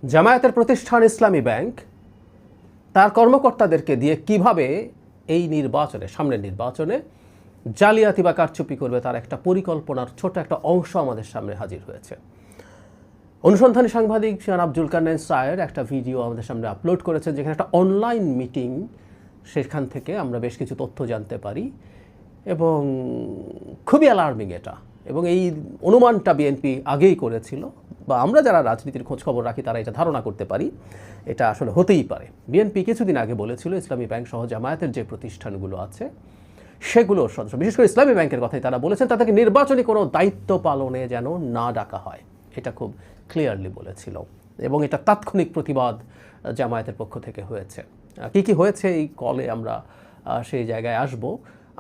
জামায়াতের প্রতিষ্ঠান ইসলামী ব্যাংক তার কর্মকর্তাদেরকে দিয়ে কিভাবে এই নির্বাচনে, সামনের নির্বাচনে জালিয়াতি বা কারচুপি করবে তার একটা পরিকল্পনার ছোট একটা অংশ আমাদের সামনে হাজির হয়েছে। অনুসন্ধানী সাংবাদিক জনাব জুলকারনাইন সায়ের একটা ভিডিও আমাদের সামনে আপলোড করেছেন, যেখানে একটা অনলাইন মিটিং, সেখান থেকে আমরা বেশ কিছু তথ্য জানতে পারি এবং খুবই অ্যালার্মিং এটা। এবং এই অনুমানটা বিএনপি আগেই করেছিল, বা আমরা যারা রাজনীতির খোঁজ খবর রাখি তারা এটা ধারণা করতে পারি এটা আসলে হতেই পারে। বিএনপি কিছুদিন আগে বলেছিল ইসলামী ব্যাংক সহ জামায়াতের যে প্রতিষ্ঠানগুলো আছে সেগুলোর সদস্য, বিশেষ করে ইসলামী ব্যাংকের কথাই তারা বলেছেন, তাদেরকে নির্বাচনী কোনো দায়িত্ব পালনে যেন না ডাকা হয়, এটা খুব ক্লিয়ারলি বলেছিল। এবং এটা তাৎক্ষণিক প্রতিবাদ জামায়াতের পক্ষ থেকে হয়েছে। কি কি হয়েছে এই কলে আমরা সেই জায়গায় আসব।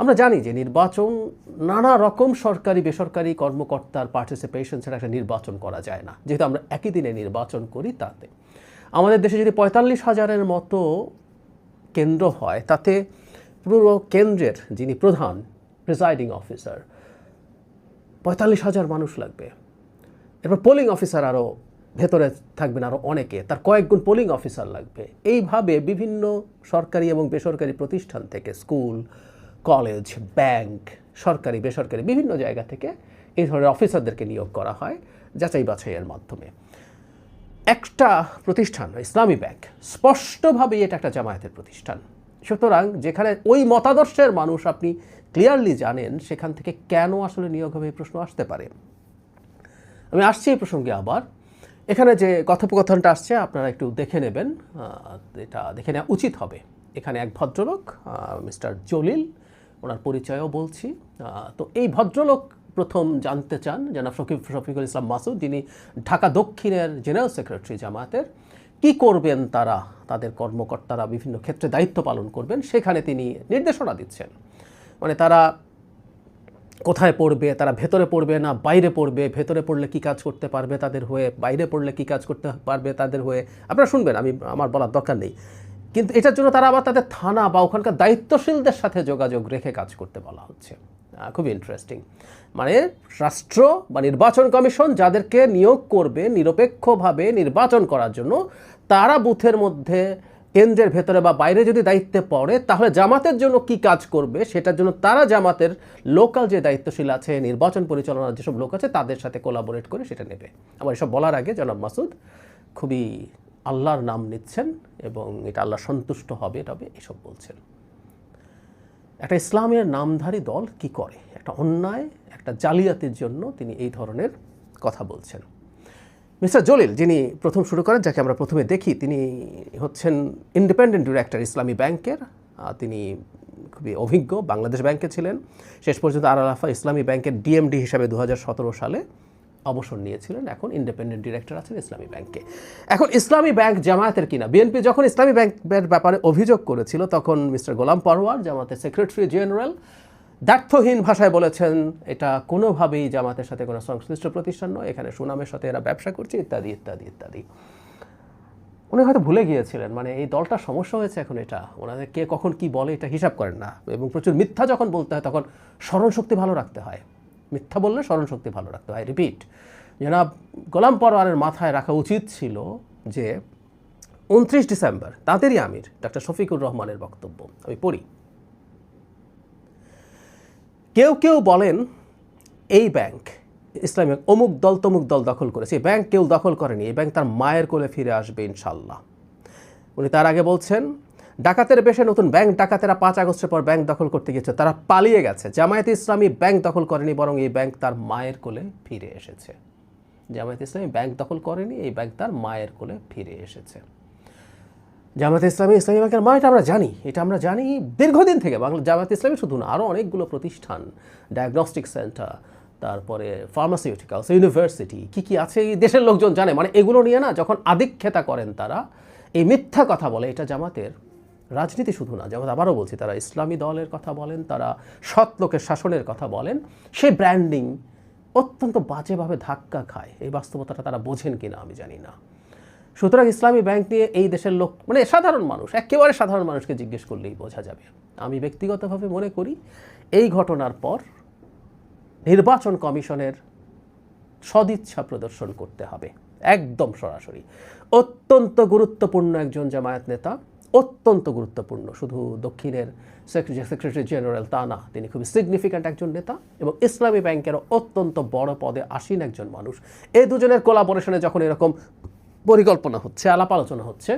আমরা জানি যে নির্বাচন নানা রকম সরকারি বেসরকারি কর্মকর্তার পার্টিসিপেশন ছাড়া একটা নির্বাচন করা যায় না। যেহেতু আমরা একই দিনে নির্বাচন করি, তাতে আমাদের দেশে যদি ৪৫,০০০-এর মতো কেন্দ্র হয়, তাতে পুরো কেন্দ্রের যিনি প্রধান প্রিসাইডিং অফিসার ৪৫,০০০ মানুষ লাগবে। এরপর পোলিং অফিসার আরও ভেতরে থাকবেন আরও অনেকে, তার কয়েকগুণ পোলিং অফিসার লাগবে। এইভাবে বিভিন্ন সরকারি এবং বেসরকারি প্রতিষ্ঠান থেকে, স্কুল, কলেজ, ব্যাংক, সরকারি বেসরকারি বিভিন্ন জায়গা থেকে এই ধরনের অফিসারদেরকে নিয়োগ করা হয় যাচাই বাছাইয়ের মাধ্যমে। একটা প্রতিষ্ঠান ইসলামী ব্যাংক স্পষ্টভাবেই এটা একটা জামায়াতের প্রতিষ্ঠান। সুতরাং যেখানে ওই মতাদর্শের মানুষ আপনি ক্লিয়ারলি জানেন, সেখান থেকে কেন আসলে নিয়োগ হবে এই প্রশ্ন আসতে পারে। আমি আসছি এই প্রসঙ্গে আবার। এখানে যে কথোপকথনটা আসছে আপনারা একটু দেখে নেবেন, এটা দেখে নেওয়া উচিত হবে। এখানে এক ভদ্রলোক মিস্টার জলিল, ওনার পরিচয়ও বলছি। তো এই ভদ্রলোক প্রথম জানতে চান জনাব শফিকুল ইসলাম মাসুদ, যিনি ঢাকা দক্ষিণের জেনারেল সেক্রেটারি জামায়াতের, কি করবেন তারা, তাদের কর্মকর্তারা বিভিন্ন ক্ষেত্রে দায়িত্ব পালন করবেন, সেখানে তিনি নির্দেশনা দিচ্ছেন। মানে তারা কোথায় পড়বে, তারা ভেতরে পড়বে না বাইরে পড়বে, ভেতরে পড়লে কি কাজ করতে পারবে তাদের হয়ে, বাইরে পড়লে কি কাজ করতে পারবে তাদের হয়ে, আপনারা শুনবেন, আমার বলার দরকার নেই। কিন্তু এটার জন্য তারা আবার তাদের থানা বা ওখানকার দায়িত্বশীলদের সাথে যোগাযোগ রেখে কাজ করতে বলা হচ্ছে। খুব ইন্টারেস্টিং। মানে রাষ্ট্র বা নির্বাচন কমিশন যাদেরকে নিয়োগ করবে নিরপেক্ষভাবে নির্বাচন করার জন্য, তারা বুথের মধ্যে, কেন্দ্রের ভেতরে বা বাইরে যদি দায়িত্বে পড়ে, তাহলে জামাতের জন্য কি কাজ করবে সেটার জন্য তারা জামাতের লোকাল যে দায়িত্বশীল আছে, নির্বাচন পরিচালনার যেসব লোক আছে, তাদের সাথে কোলাবোরেট করে সেটা নেবে। আমার এসব বলার আগে জনাব মাসুদ খুবই আল্লাহর নাম নিচ্ছেন এবং এটা আল্লাহ সন্তুষ্ট হবে তবে এসব বলছেন। একটা ইসলামের নামধারী দল কি করে, একটা অন্যায়, একটা জালিয়াতির জন্য তিনি এই ধরনের কথা বলছেন। মিস্টার জলিল, যিনি প্রথম শুরু করেন, যাকে আমরা প্রথমে দেখি, তিনি হচ্ছেন ইন্ডিপেন্ডেন্ট ডিরেক্টর ইসলামী ব্যাংকের। তিনি খুবই অভিজ্ঞ, বাংলাদেশ ব্যাংকে ছিলেন, শেষ পর্যন্ত আর আল আফা ইসলামী ব্যাংকের ডিএমডি হিসাবে 2017 সালে অবসর নিয়েছিলেন। এখন ইন্ডিপেন্ডেন্ট ডিরেক্টর আছেন ইসলামী ব্যাংকে। এখন ইসলামী ব্যাংক জামায়াতের কিনা, বিএনপি যখন ইসলামী ব্যাংকের ব্যাপারে অভিযোগ করেছিল, তখন মিস্টার গোলাম পরওয়ার, জামাতের সেক্রেটারি জেনারেল, দ্ব্যর্থহীন ভাষায় বলেছেন এটা কোনোভাবেই জামাতের সাথে কোনো সংশ্লিষ্ট প্রতিষ্ঠান নয়, এখানে সুনামের সাথে এরা ব্যবসা করছে, ইত্যাদি ইত্যাদি ইত্যাদি। উনি হয়তো ভুলে গিয়েছিলেন, মানে এই দলটার সমস্যা হয়েছে এখন, এটা ওনাদের কে কখন কি বলে এটা হিসাব করেন না। এবং প্রচুর মিথ্যা যখন বলতে হয় তখন স্মরণশক্তি ভালো রাখতে হয়, মিথ্যা বললে স্মরণশক্তি ভালো রাখতে হয়। রিপিট, জনাব গোলাম পরওয়ারের মাথায় রাখা উচিত ছিল যে 29 ডিসেম্বর তাঁদেরই আমির ডক্টর শফিকুর রহমানের বক্তব্য আমি পড়ি। কেউ কেউ বলেন এই ব্যাংক ইসলামিক অমুক দল তমুক দল দখল করেছে, এই ব্যাংক কেউ দখল করেনি, এই ব্যাংক তার মায়ের কোলে ফিরে আসবে ইনশাল্লাহ। উনি তার আগে বলছেন ডাকাতের বেশে নতুন ব্যাংক ডাকাতেরা 5 আগস্টের পর ব্যাংক দখল করতে গেছে, তারা পালিয়ে গেছে। জামায়াতে ইসলামী ব্যাংক দখল করেনি, বরং এই ব্যাংক তার মায়ের কোলে ফিরে এসেছে। জামায়াতে ইসলামী ব্যাংক দখল করেনি, এই ব্যাংক তার মায়ের কোলে ফিরে এসেছে। জামায়াতে ইসলামী ব্যাংকের মা, এটা আমরা জানি, এটা আমরা জানি দীর্ঘদিন থেকে। জামায়াতে ইসলামী শুধু না, আরও অনেকগুলো প্রতিষ্ঠান, ডায়াগনস্টিক সেন্টার, তারপরে ফার্মাসিউটিক্যালস, ইউনিভার্সিটি, কি আছে এই দেশের লোকজন জানে। মানে এগুলো নিয়ে না যখন আদিক্ষেতা করেন তারা, এই মিথ্যা কথা বলে, এটা জামাতের রাজনীতি শুধু না, জামাত আবারও বলছি, তারা ইসলামী দলের কথা বলেন, তারা সৎ লোকের শাসনের কথা বলেন, সেই ব্র্যান্ডিং অত্যন্ত বাজেভাবে ধাক্কা খায়। এই বাস্তবতাটা তারা বোঝেন কিনা আমি জানি না। সুতরাং ইসলামী ব্যাংক নিয়ে এই দেশের লোক, মানে সাধারণ মানুষ, একেবারে সাধারণ মানুষকে জিজ্ঞেস করলেই বোঝা যাবে। আমি ব্যক্তিগতভাবে মনে করি এই ঘটনার পর নির্বাচন কমিশনের সদিচ্ছা প্রদর্শন করতে হবে। একদম সরাসরি। অত্যন্ত গুরুত্বপূর্ণ একজন জামায়াত নেতা, অত্যন্ত গুরুত্বপূর্ণ, শুধু দক্ষিণের সেক্রেটারি জেনারেল তা না, তিনি খুবই সিগনিফিক্যান্ট একজন নেতা এবং ইসলামী ব্যাংকের অত্যন্ত বড় পদে আসীন একজন মানুষ। এই দুজনের কোলাবোরেশনে যখন এরকম পরিকল্পনা হচ্ছে, আলাপ আলোচনা হচ্ছে,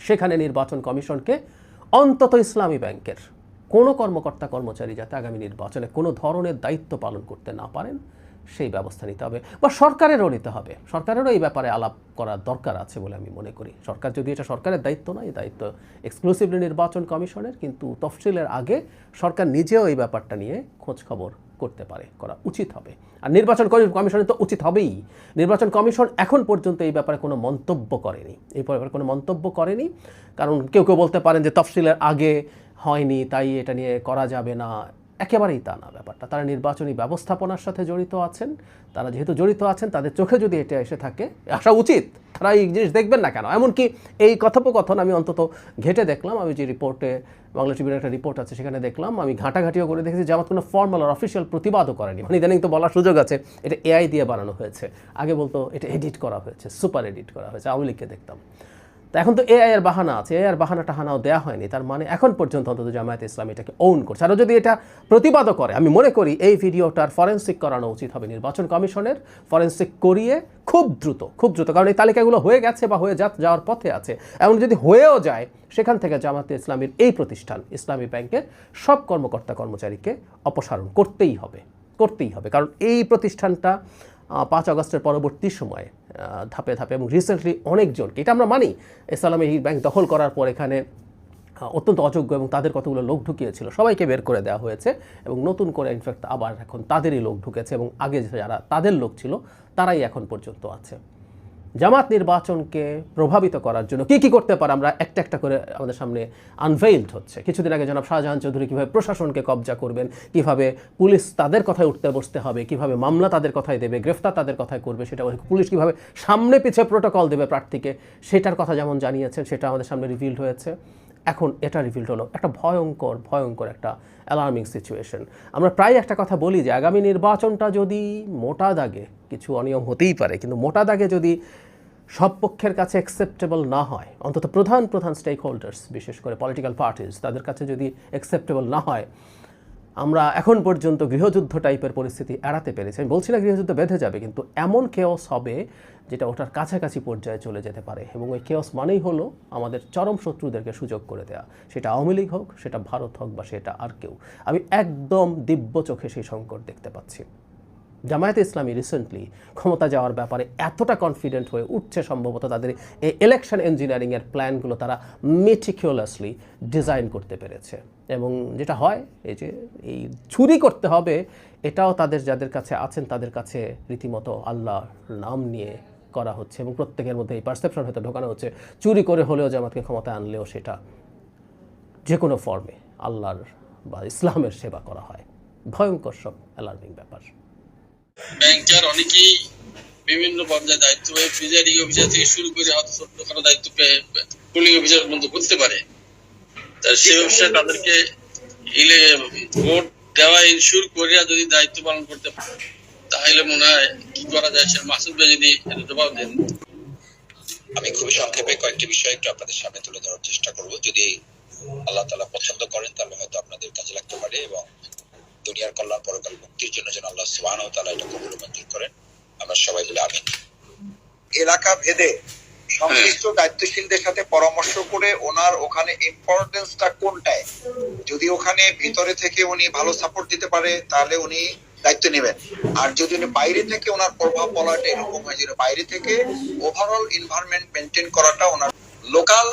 সেখানে নির্বাচন কমিশনকে অন্তত ইসলামী ব্যাংকের কোনো কর্মকর্তা কর্মচারী যাতে আগামী নির্বাচনে কোনো ধরনের দায়িত্ব পালন করতে না পারেন সেই ব্যবস্থা নিতে হবে, বা সরকারেরও নিতে হবে। সরকারেরও এই ব্যাপারে আলাপ করার দরকার আছে বলে আমি মনে করি। সরকার, যদি এটা সরকারের দায়িত্ব নয়, এই দায়িত্ব এক্সক্লুসিভলি নির্বাচন কমিশনের, কিন্তু তফসিলের আগে সরকার নিজেও এই ব্যাপারটা নিয়ে খোঁজ খবর করতে পারে, করা উচিত হবে। আর নির্বাচন কমিশনের তো উচিত হবেই। নির্বাচন কমিশন এখন পর্যন্ত এই ব্যাপারে কোনো মন্তব্য করেনি, এই ব্যাপারে কোনো মন্তব্য করেনি, কারণ কেউ কেউ বলতে পারেন যে তফসিলের আগে হয়নি তাই এটা নিয়ে করা যাবে না। একেবারেই তা না ব্যাপারটা। তারা নির্বাচনী ব্যবস্থাপনার সাথে জড়িত আছেন, তারা যেহেতু জড়িত আছেন তাদের চোখে যদি এটা এসে থাকে, আসা উচিত, তারা এই জিনিস দেখবেন না কেন? এমনকি এই কথোপকথন আমি অন্তত ঘেটে দেখলাম, আমি যে রিপোর্টে, বাংলা টিভির একটা রিপোর্ট আছে সেখানে দেখলাম, আমি ঘাঁটাঘাঁটিও করে দেখেছি, জামাত কোনো ফর্মাল আর অফিসিয়াল প্রতিবাদও করেনি। মানে ইদানিং তো বলার সুযোগ আছে এটা এআই দিয়ে বানানো হয়েছে, আগে বলতো এটা এডিট করা হয়েছে, সুপার এডিট করা হয়েছে, আওয়ামী লীগকে দেখতাম। তো এখন তো এআই এর বাহানা আছে, এআই এর বাহানা টাহানাও দেওয়া হয়নি, তার মানে এখন পর্যন্ত অন্তত জামায়াত ইসলামী এটাকে ওন করছে। আরও যদি এটা প্রতিবাদও করে, আমি মনে করি এই ভিডিওটার ফরেন্সিক করানো উচিত হবে নির্বাচন কমিশনের, ফরেন্সিক করিয়ে খুব দ্রুত, কারণ এই তালিকাগুলো হয়ে গেছে বা হয়ে যাওয়ার পথে আছে। এমন যদি হয়েও যায়, সেখান থেকে জামায়াতে ইসলামীর এই প্রতিষ্ঠান ইসলামী ব্যাংকের সব কর্মকর্তা কর্মচারীকে অপসারণ করতেই হবে, কারণ এই প্রতিষ্ঠানটা 5 আগস্টের পরবর্তী সময়ে ধাপে ধাপে এবং রিসেন্টলি অনেকজনকে, এটা আমরা মানি, ইসলামী ব্যাংক দখল করার পর এখানে অত্যন্ত অযোগ্য এবং তাদের কতগুলো লোক ঢুকিয়েছিল সবাইকে বের করে দেওয়া হয়েছে, এবং নতুন করে ইনফ্যাক্ট আবার এখন তাদেরই লোক ঢুকেছে, এবং আগে যারা তাদের লোক ছিল তারাই এখন পর্যন্ত আছে। জামাত নির্বাচনকে প্রভাবিত করার জন্য কী কী করতে পারে আমরা একটা একটা করে আমাদের সামনে আনভেইলড হচ্ছে। কিছুদিন আগে জনাব শাহজাহান চৌধুরী কীভাবে প্রশাসনকে কবজা করবেন, কীভাবে পুলিশ তাদের কথায় উঠতে বসতে হবে, কীভাবে মামলা তাদের কথায় দেবে, গ্রেফতার তাদের কথায় করবে, সেটা পুলিশ কীভাবে সামনে পিছিয়ে প্রোটোকল দেবে প্রার্থীকে, সেটার কথা যেমন জানিয়েছেন, সেটা আমাদের সামনে রিভিল্ড হয়েছে। এখন এটা রিভিল্ড হলো একটা ভয়ঙ্কর একটা অ্যালার্মিং সিচুয়েশন। আমরা প্রায় একটা কথা বলি যে আগামী নির্বাচনটা যদি মোটা দাগে, কিছু অনিয়ম হতেই পারে, কিন্তু মোটা দাগে যদি সব পক্ষের কাছে অ্যাকসেপ্টেবল না হয়, অন্তত প্রধান স্টেক হোল্ডার্স, বিশেষ করে পলিটিক্যাল পার্টিস, তাদের কাছে যদি অ্যাকসেপ্টেবল না হয়, আমরা এখন পর্যন্ত গৃহযুদ্ধ টাইপের পরিস্থিতি এড়াতে পেরেছি। আমি বলছি না গৃহযুদ্ধ বেঁধে যাবে, কিন্তু এমন কেওস হবে যেটা ওটার কাছাকাছি পর্যায়ে চলে যেতে পারে, এবং ওই কেওস মানেই হলো আমাদের চরম শত্রুদেরকে সুযোগ করে দেওয়া, সেটা আওয়ামী লীগ হোক, সেটা ভারত হোক, বা সেটা আর কেউ। আমি একদম দিব্য চোখে সেই সংকট দেখতে পাচ্ছি। জামায়াতে ইসলামী রিসেন্টলি ক্ষমতা যাওয়ার ব্যাপারে এতটা কনফিডেন্ট হয়ে উঠছে, সম্ভবত তাদের এই ইলেকশন ইঞ্জিনিয়ারিংয়ের প্ল্যানগুলো তারা মেটিকুলাসলি ডিজাইন করতে পেরেছে। এবং যেটা হয়, এই যে এই চুরি করতে হবে, এটাও যাদের কাছে আছেন তাদের কাছে রীতিমতো আল্লাহর নাম নিয়ে করা হচ্ছে, এবং প্রত্যেকের মধ্যে এই পারসেপশন হয়তো ঢোকানো হচ্ছে, চুরি করে হলেও জামাতকে ক্ষমতায় আনলেও সেটা যে কোনো ফর্মে আল্লাহর বা ইসলামের সেবা করা হয়। ভয়ঙ্কর সব অ্যালার্মিং ব্যাপার। ব্যাংকার অনেকেই বিভিন্ন পর্যায়ে দায়িত্ব পেয়ে, প্রিজাইডিং অফিসার থেকে শুরু করে হয়তো ছোটখাটো দায়িত্ব পেয়ে পুলিং অফিসার পর্যন্ত করতে পারে। সে ব্যবসায় তাদেরকে ভোট দেওয়া ইনশিওর করে যদি দায়িত্ব পালন করতে পারে, তাহলে মনে হয় কি করা যায়, সে মাসুদ ভাই যদি জবাব দেন। আমি খুবই সংক্ষেপে কয়েকটি বিষয় একটু আপনাদের সামনে তুলে ধরার চেষ্টা করব। যদি আল্লাহ তাআলা পছন্দ করেন তাহলে হয়তো আপনাদের কাজে লাগতে পারে, এবং দুনিয়ার কল্যাণ পরকাল মুক্তির জন্য যেন আল্লাহ সুবহানাহু ওয়া তাআলা এটা কবুল মঞ্জুর করেন। আমরা সবাই বলি আমিন। এলাকা ভেদে সংশ্লিষ্ট দায়িত্বশীলদের সাথে পরামর্শ করে ওনার ওখানে ইম্পর্টেন্সটা কোনটায়, যদি ওখানে ভিতরে থেকে উনি ভালো সাপোর্ট দিতে পারে তাহলে উনি দায়িত্ব নেবেন। আর যদি উনি বাইরে থেকে ওনার প্রভাব পড়াটা এরকম হয় যে বাইরে থেকে ওভারঅল এনভায়রনমেন্ট মেনটেন করাটা ওনার লোকাল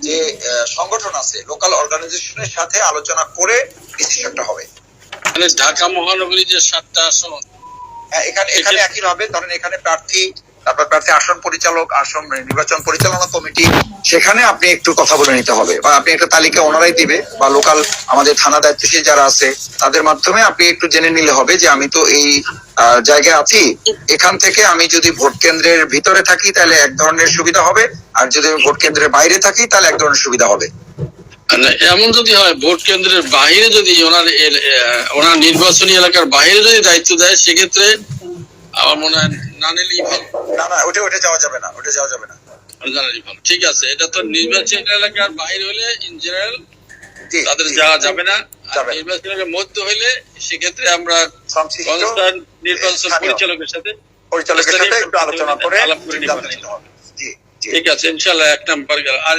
যে সংগঠন আছে, লোকাল অর্গানাইজেশনের সাথে আলোচনা করে ডিসিশনটা হবে। মানে ঢাকা মহানগরী যে 7টা আসন, এখানে একই ভাবে ধরেন এখানে প্রার্থী, তারপর প্রার্থী আসন পরিচালক, আসন নির্বাচন পরিচালনা কমিটি, সেখানে আপনি একটু কথা বলে নিতে হবে, বা আপনি একটা তালিকা ওনারাই দিবে, বা লোকাল আমাদের থানা দায়িত্বশীল যারা আছে তাদের মাধ্যমে আপনি একটু জেনে নিলে হবে যে আমি তো এই জায়গায় আছি, এখান থেকে আমি যদি ভোট কেন্দ্রের ভিতরে থাকি তাহলে এক ধরনের সুবিধা হবে, আর যদি আমি ভোট কেন্দ্রের বাইরে থাকি তাহলে এক ধরনের সুবিধা হবে। এমন যদি হয় ভোট কেন্দ্রের বাইরে যদি ওনার নির্বাচনী এলাকার বাইরে যদি দায়িত্ব দেয়, সেক্ষেত্রে আমার মনে হয় না নিলেই ভালো। না ওটা যাওয়া যাবে না, ওটা যাওয়া যাবে না। জানালেই ভালো। ঠিক আছে, এটা তো নির্বাচন এলাকার বাইরে হলে ইন জেনারেল জি, তাদের জি, যাওয়া যাবে না। আর যাবে না। নির্বাচন এলাকার মধ্যে হইলে সেক্ষেত্রে আমরা সংশ্লিষ্ট কনসার্ন নির্বাচন স্থানীয় পরিচালকের সাথে একটু আলোচনা করে আলাপ করে নিতে সিদ্ধান্ত পারি। নিতে হবে। জি জি ঠিক আছে, ইনশাল্লাহ 1 নাম্বার গেল। আর